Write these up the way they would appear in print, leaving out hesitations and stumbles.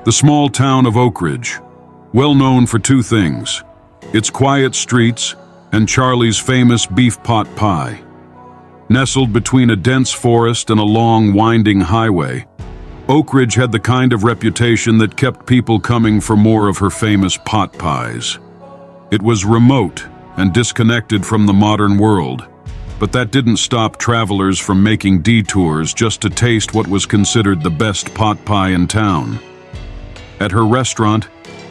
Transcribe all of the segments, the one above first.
The small town of Oak Ridge, well known for two things: its quiet streets and Charlie's famous beef pot pie. Nestled between a dense forest and a long, winding highway, Oak Ridge had the kind of reputation that kept people coming for more of her famous pot pies. It was remote and disconnected from the modern world, but that didn't stop travelers from making detours just to taste what was considered the best pot pie in town. At her restaurant,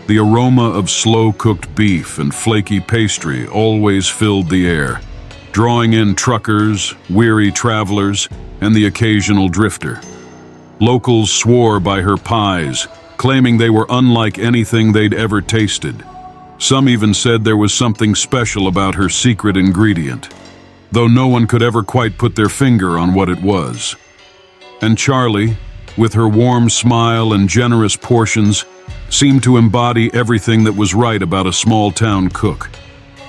the aroma of slow-cooked beef and flaky pastry always filled the air, drawing in truckers, weary travelers, and the occasional drifter. Locals swore by her pies, claiming they were unlike anything they'd ever tasted. Some even said there was something special about her secret ingredient, though no one could ever quite put their finger on what it was. And Charlie, with her warm smile and generous portions, seemed to embody everything that was right about a small-town cook.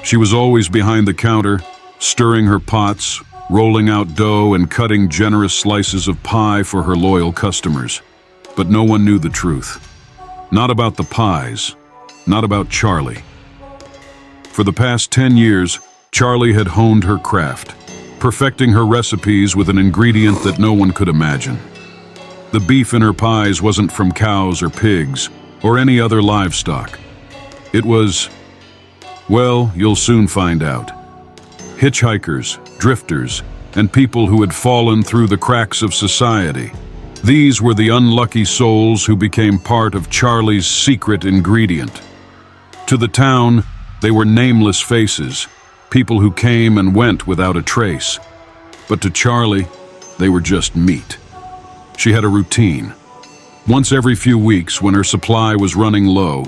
She was always behind the counter, stirring her pots, rolling out dough, and cutting generous slices of pie for her loyal customers. But no one knew the truth. Not about the pies, not about Charlie. For the past 10 years, Charlie had honed her craft, perfecting her recipes with an ingredient that no one could imagine. The beef in her pies wasn't from cows or pigs or any other livestock. It was, well, you'll soon find out. Hitchhikers, drifters, and people who had fallen through the cracks of society. These were the unlucky souls who became part of Charlie's secret ingredient. To the town, they were nameless faces, people who came and went without a trace. But to Charlie, they were just meat. She had a routine. Once every few weeks, when her supply was running low,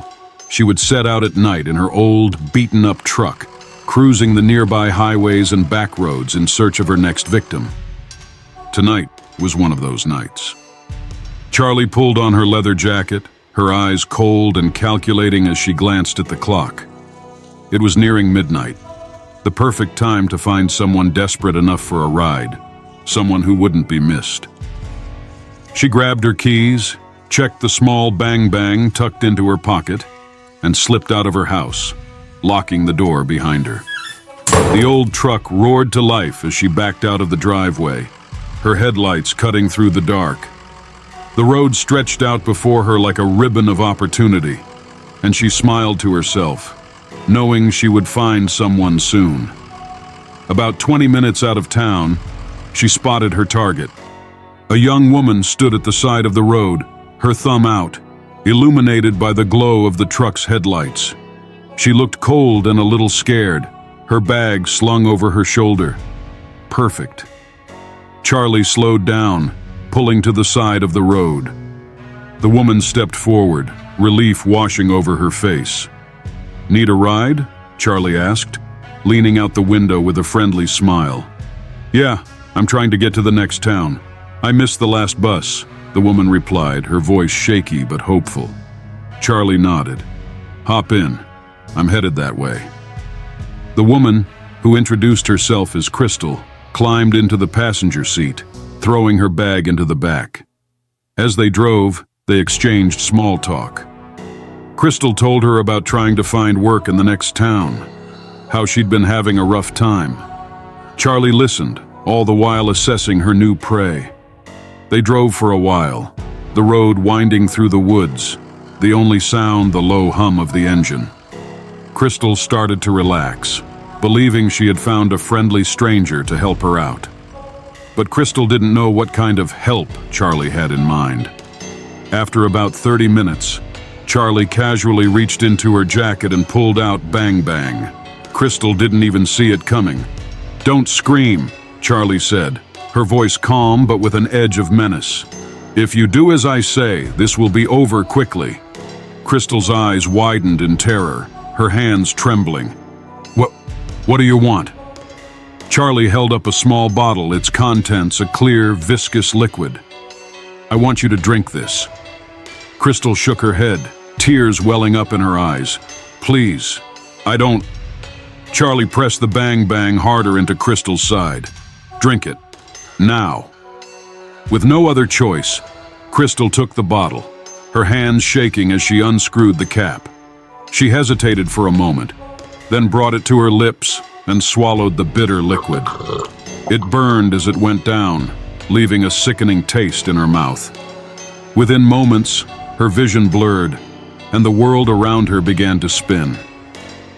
she would set out at night in her old, beaten-up truck, cruising the nearby highways and back roads in search of her next victim. Tonight was one of those nights. Charlie pulled on her leather jacket, her eyes cold and calculating as she glanced at the clock. It was nearing midnight, the perfect time to find someone desperate enough for a ride, someone who wouldn't be missed. She grabbed her keys, checked the small bang-bang tucked into her pocket, and slipped out of her house, locking the door behind her. The old truck roared to life as she backed out of the driveway, her headlights cutting through the dark. The road stretched out before her like a ribbon of opportunity, and she smiled to herself, knowing she would find someone soon. About 20 minutes out of town, she spotted her target. A young woman stood at the side of the road, her thumb out, illuminated by the glow of the truck's headlights. She looked cold and a little scared, her bag slung over her shoulder. Perfect. Charlie slowed down, pulling to the side of the road. The woman stepped forward, relief washing over her face. "Need a ride?" Charlie asked, leaning out the window with a friendly smile. "Yeah, I'm trying to get to the next town. I missed the last bus," the woman replied, her voice shaky but hopeful. Charlie nodded. "Hop in. I'm headed that way." The woman, who introduced herself as Crystal, climbed into the passenger seat, throwing her bag into the back. As they drove, they exchanged small talk. Crystal told her about trying to find work in the next town, how she'd been having a rough time. Charlie listened, all the while assessing her new prey. They drove for a while, the road winding through the woods, the only sound the low hum of the engine. Crystal started to relax, believing she had found a friendly stranger to help her out. But Crystal didn't know what kind of help Charlie had in mind. After about 30 minutes, Charlie casually reached into her jacket and pulled out Bang Bang. Crystal didn't even see it coming. "Don't scream," Charlie said, her voice calm but with an edge of menace. "If you do as I say, this will be over quickly." Crystal's eyes widened in terror, her hands trembling. What do you want?" Charlie held up a small bottle, its contents a clear, viscous liquid. "I want you to drink this." Crystal shook her head, tears welling up in her eyes. "Please, I don't..." Charlie pressed the Bang Bang harder into Crystal's side. "Drink it. Now." With no other choice, Crystal took the bottle, her hands shaking as she unscrewed the cap. She hesitated for a moment, then brought it to her lips and swallowed the bitter liquid. It burned as it went down, leaving a sickening taste in her mouth. Within moments, her vision blurred, and the world around her began to spin.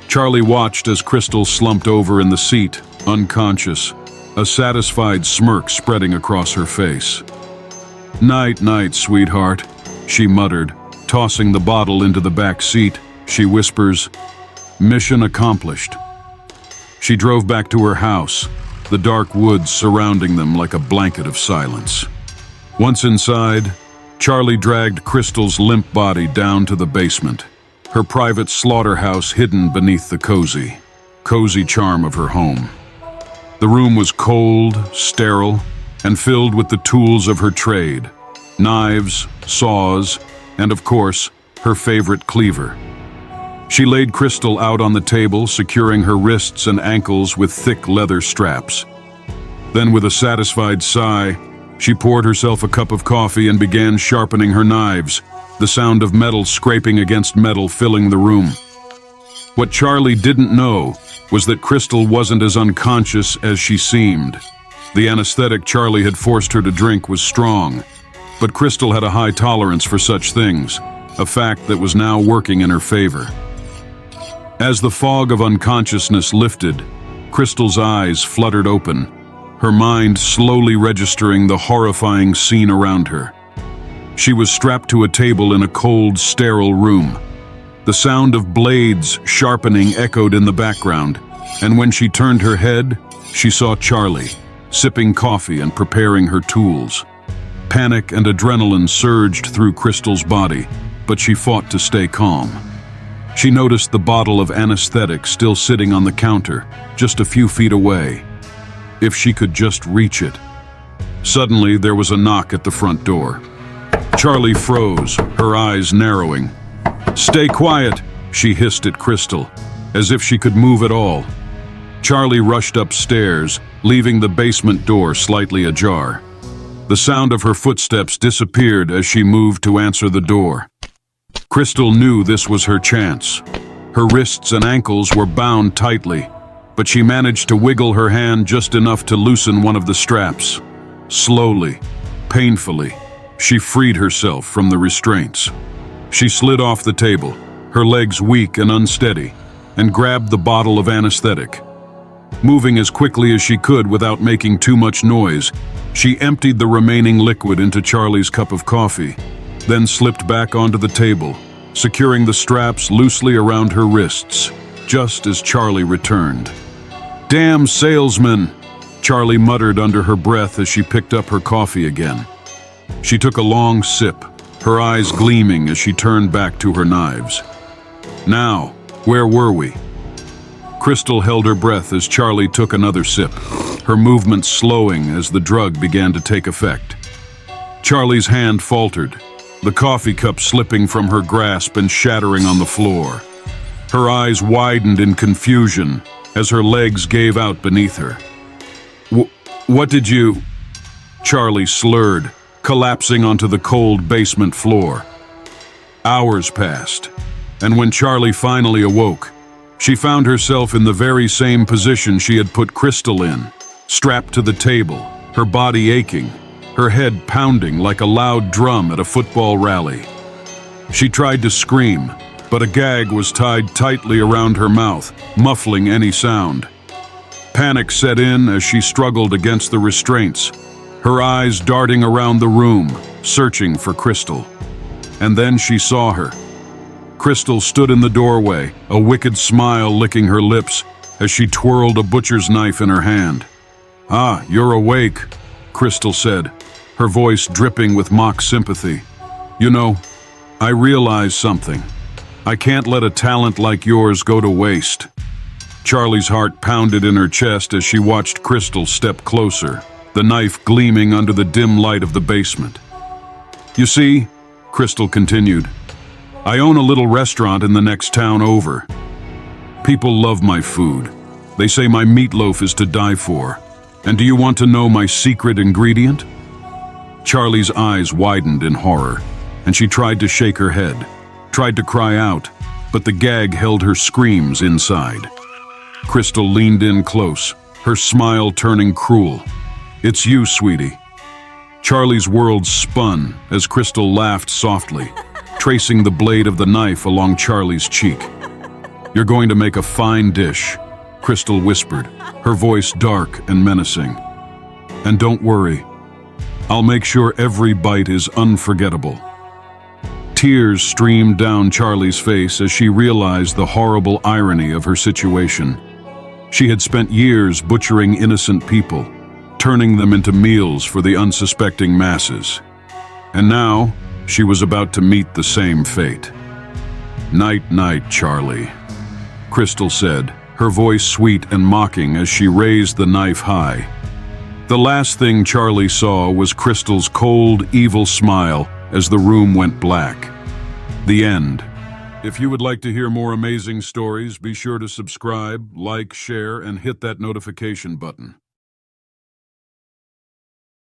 Charlie watched as Crystal slumped over in the seat, unconscious, a satisfied smirk spreading across her face. "Night, night, sweetheart," she muttered, tossing the bottle into the back seat. She whispers, "Mission accomplished." She drove back to her house, the dark woods surrounding them like a blanket of silence. Once inside, Charlie dragged Crystal's limp body down to the basement, her private slaughterhouse hidden beneath the cozy charm of her home. The room was cold, sterile, and filled with the tools of her trade: knives, saws, and of course, her favorite cleaver. She laid Crystal out on the table, securing her wrists and ankles with thick leather straps. Then, with a satisfied sigh, she poured herself a cup of coffee and began sharpening her knives, the sound of metal scraping against metal filling the room. What Charlie didn't know was that Crystal wasn't as unconscious as she seemed. The anesthetic Charlie had forced her to drink was strong, but Crystal had a high tolerance for such things, a fact that was now working in her favor. As the fog of unconsciousness lifted, Crystal's eyes fluttered open, her mind slowly registering the horrifying scene around her. She was strapped to a table in a cold, sterile room. The sound of blades sharpening echoed in the background, and when she turned her head, she saw Charlie, sipping coffee and preparing her tools. Panic and adrenaline surged through Crystal's body, but she fought to stay calm. She noticed the bottle of anesthetic still sitting on the counter, just a few feet away. If she could just reach it. Suddenly, there was a knock at the front door. Charlie froze, her eyes narrowing. "Stay quiet," she hissed at Crystal, as if she could move at all. Charlie rushed upstairs, leaving the basement door slightly ajar. The sound of her footsteps disappeared as she moved to answer the door. Crystal knew this was her chance. Her wrists and ankles were bound tightly, but she managed to wiggle her hand just enough to loosen one of the straps. Slowly, painfully, she freed herself from the restraints. She slid off the table, her legs weak and unsteady, and grabbed the bottle of anesthetic. Moving as quickly as she could without making too much noise, she emptied the remaining liquid into Charlie's cup of coffee, then slipped back onto the table, securing the straps loosely around her wrists, just as Charlie returned. "Damn salesman," Charlie muttered under her breath as she picked up her coffee again. She took a long sip, her eyes gleaming as she turned back to her knives. Now, where were we? Crystal held her breath as Charlie took another sip, her movements slowing as the drug began to take effect. Charlie's hand faltered, the coffee cup slipping from her grasp and shattering on the floor. Her eyes widened in confusion as her legs gave out beneath her. What did you... Charlie slurred, collapsing onto the cold basement floor. Hours passed, and when Charlie finally awoke, she found herself in the very same position she had put Crystal in, strapped to the table, her body aching, her head pounding like a loud drum at a football rally. She tried to scream, but a gag was tied tightly around her mouth, muffling any sound. Panic set in as she struggled against the restraints, her eyes darting around the room, searching for Crystal. And then she saw her. Crystal stood in the doorway, a wicked smile licking her lips as she twirled a butcher's knife in her hand. "Ah, you're awake," Crystal said, her voice dripping with mock sympathy. "You know, I realize something. I can't let a talent like yours go to waste." Charlie's heart pounded in her chest as she watched Crystal step closer, the knife gleaming under the dim light of the basement. "You see," Crystal continued, "I own a little restaurant in the next town over. People love my food. They say my meatloaf is to die for. And do you want to know my secret ingredient?" Charlie's eyes widened in horror, and she tried to shake her head, tried to cry out, but the gag held her screams inside. Crystal leaned in close, her smile turning cruel. "It's you, sweetie." Charlie's world spun as Crystal laughed softly, tracing the blade of the knife along Charlie's cheek. "You're going to make a fine dish," Crystal whispered, her voice dark and menacing. "And don't worry, I'll make sure every bite is unforgettable." Tears streamed down Charlie's face as she realized the horrible irony of her situation. She had spent years butchering innocent people, turning them into meals for the unsuspecting masses. And now, she was about to meet the same fate. "Night, night, Charlie," Crystal said, her voice sweet and mocking as she raised the knife high. The last thing Charlie saw was Crystal's cold, evil smile as the room went black. The end. If you would like to hear more amazing stories, be sure to subscribe, like, share, and hit that notification button.